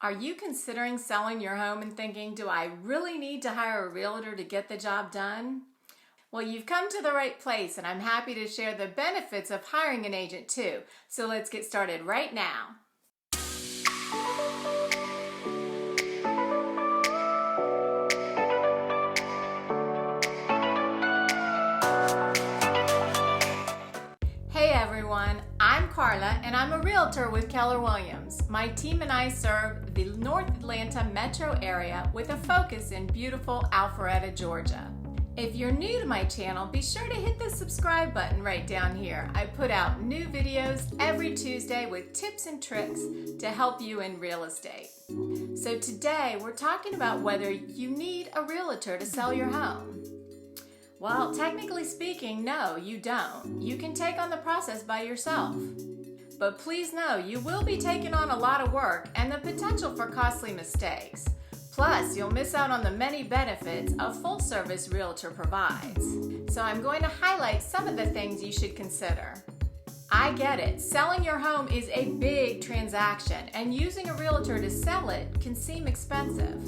Are you considering selling your home and thinking, do I really need to hire a realtor to get the job done? Well, you've come to the right place, and I'm happy to share the benefits of hiring an agent too. So let's get started right now. Hey everyone, I'm Carla and I'm a realtor with Keller Williams. My team and I serve the North Atlanta metro area with a focus in beautiful Alpharetta, Georgia. If you're new to my channel, be sure to hit the subscribe button right down here. I put out new videos every Tuesday with tips and tricks to help you in real estate. So today we're talking about whether you need a realtor to sell your home. Well, technically speaking, no, you don't. You can take on the process by yourself. But please know, you will be taking on a lot of work and the potential for costly mistakes. Plus, you'll miss out on the many benefits a full-service realtor provides. So I'm going to highlight some of the things you should consider. I get it. Selling your home is a big transaction, and using a realtor to sell it can seem expensive.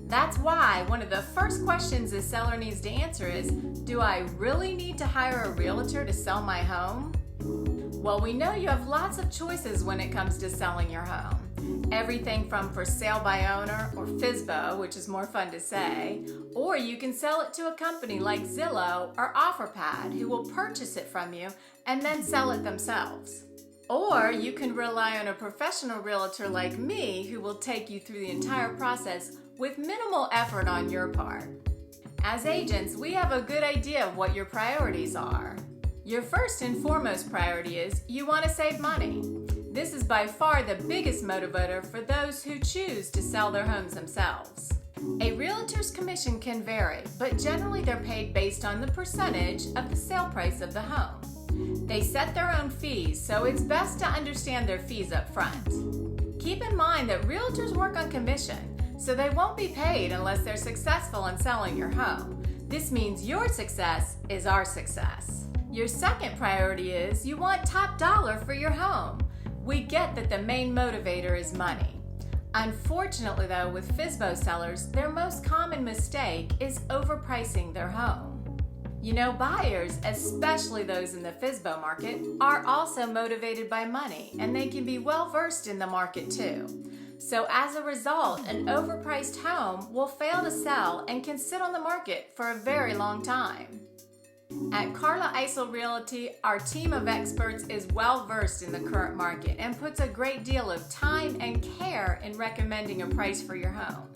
That's why one of the first questions a seller needs to answer is, do I really need to hire a realtor to sell my home? Well, we know you have lots of choices when it comes to selling your home. Everything from for sale by owner or FSBO, which is more fun to say, or you can sell it to a company like Zillow or OfferPad who will purchase it from you and then sell it themselves. Or you can rely on a professional realtor like me who will take you through the entire process with minimal effort on your part. As agents, we have a good idea of what your priorities are. Your first and foremost priority is you want to save money. This is by far the biggest motivator for those who choose to sell their homes themselves. A realtor's commission can vary, but generally they're paid based on the percentage of the sale price of the home. They set their own fees, so it's best to understand their fees up front. Keep in mind that realtors work on commission, so they won't be paid unless they're successful in selling your home. This means your success is our success. Your second priority is you want top dollar for your home. We get that the main motivator is money. Unfortunately though, with FSBO sellers, their most common mistake is overpricing their home. You know, buyers, especially those in the FSBO market, are also motivated by money, and they can be well versed in the market too. So as a result, an overpriced home will fail to sell and can sit on the market for a very long time. At Carla Eisel Realty, our team of experts is well versed in the current market and puts a great deal of time and care in recommending a price for your home.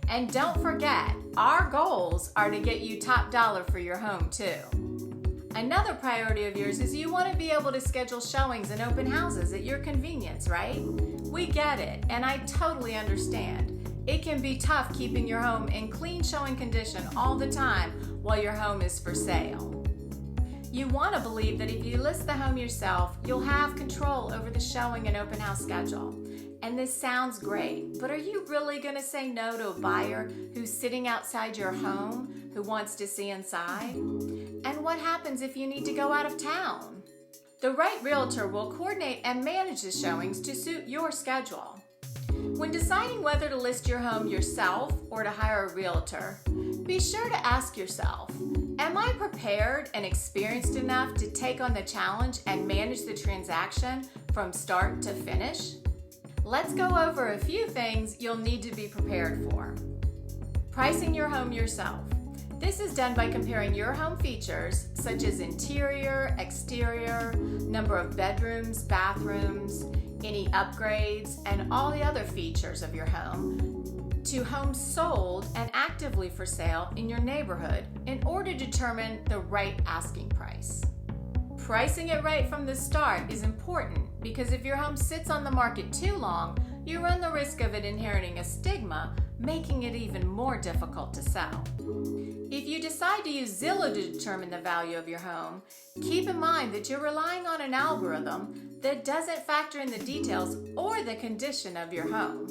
And don't forget, our goals are to get you top dollar for your home too. Another priority of yours is you want to be able to schedule showings and open houses at your convenience, right? We get it, and I totally understand. It can be tough keeping your home in clean showing condition all the time while your home is for sale. You want to believe that if you list the home yourself, you'll have control over the showing and open house schedule. And this sounds great, but are you really going to say no to a buyer who's sitting outside your home who wants to see inside? And what happens if you need to go out of town? The right realtor will coordinate and manage the showings to suit your schedule. When deciding whether to list your home yourself or to hire a realtor, be sure to ask yourself, am I prepared and experienced enough to take on the challenge and manage the transaction from start to finish? Let's go over a few things you'll need to be prepared for. Pricing your home yourself. This is done by comparing your home features, such as interior, exterior, number of bedrooms, bathrooms, any upgrades, and all the other features of your home, to homes sold and actively for sale in your neighborhood in order to determine the right asking price. Pricing it right from the start is important because if your home sits on the market too long, you run the risk of it inheriting a stigma, making it even more difficult to sell. If you decide to use Zillow to determine the value of your home, keep in mind that you're relying on an algorithm that doesn't factor in the details or the condition of your home.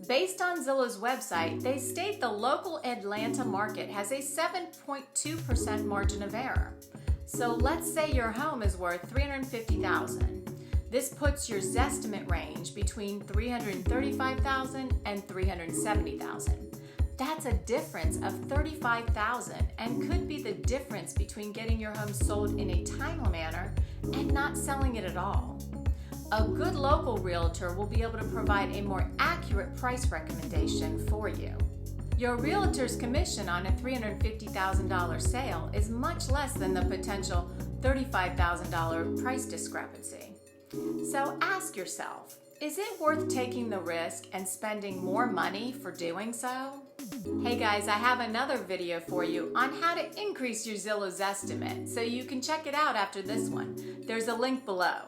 Based on Zillow's website, they state the local Atlanta market has a 7.2% margin of error. So let's say your home is worth $350,000. This puts your Zestimate range between $335,000 and and $370,000. That's a difference of $35,000 and could be the difference between getting your home sold in a timely manner and not selling it at all. A good local realtor will be able to provide a more accurate price recommendation for you. Your realtor's commission on a $350,000 sale is much less than the potential $35,000 price discrepancy. So ask yourself, is it worth taking the risk and spending more money for doing so? Hey guys, I have another video for you on how to increase your Zillow's estimate, so you can check it out after this one. There's a link below.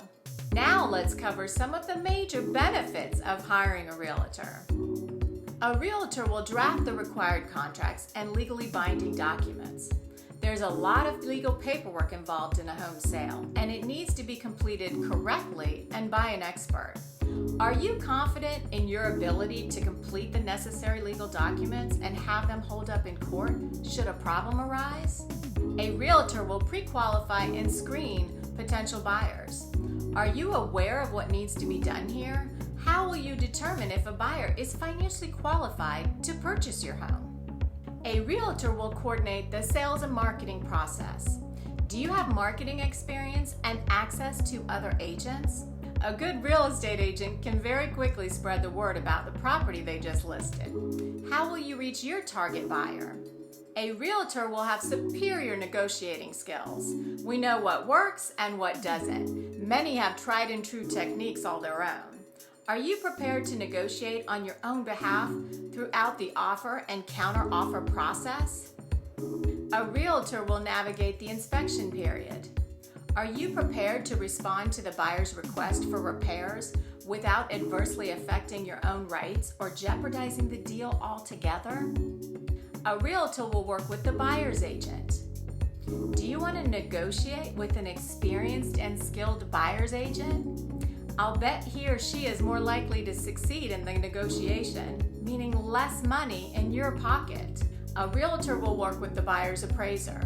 Now let's cover some of the major benefits of hiring a realtor. A realtor will draft the required contracts and legally binding documents. There's a lot of legal paperwork involved in a home sale, and it needs to be completed correctly and by an expert. Are you confident in your ability to complete the necessary legal documents and have them hold up in court should a problem arise? A realtor will pre-qualify and screen potential buyers. Are you aware of what needs to be done here? How will you determine if a buyer is financially qualified to purchase your home? A realtor will coordinate the sales and marketing process. Do you have marketing experience and access to other agents? A good real estate agent can very quickly spread the word about the property they just listed. How will you reach your target buyer? A realtor will have superior negotiating skills. We know what works and what doesn't. Many have tried and true techniques all their own. Are you prepared to negotiate on your own behalf throughout the offer and counter-offer process? A realtor will navigate the inspection period. Are you prepared to respond to the buyer's request for repairs without adversely affecting your own rights or jeopardizing the deal altogether? A realtor will work with the buyer's agent. Do you want to negotiate with an experienced and skilled buyer's agent? I'll bet he or she is more likely to succeed in the negotiation, meaning less money in your pocket. A realtor will work with the buyer's appraiser.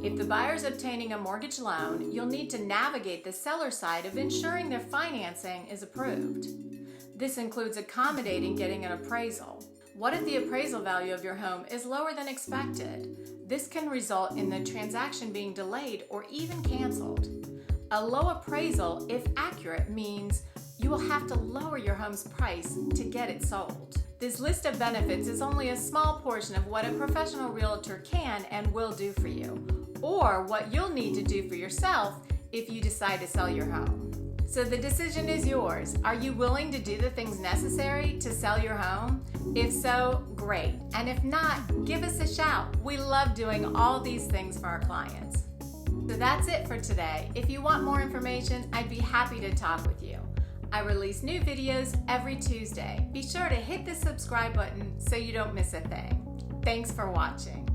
If the buyer's obtaining a mortgage loan, you'll need to navigate the seller side of ensuring their financing is approved. This includes accommodating getting an appraisal. What if the appraisal value of your home is lower than expected? This can result in the transaction being delayed or even canceled. A low appraisal, if accurate, means you will have to lower your home's price to get it sold. This list of benefits is only a small portion of what a professional realtor can and will do for you, or what you'll need to do for yourself if you decide to sell your home. So the decision is yours. Are you willing to do the things necessary to sell your home? If so, great. And if not, give us a shout. We love doing all these things for our clients. So that's it for today. If you want more information, I'd be happy to talk with you. I release new videos every Tuesday. Be sure to hit the subscribe button so you don't miss a thing. Thanks for watching.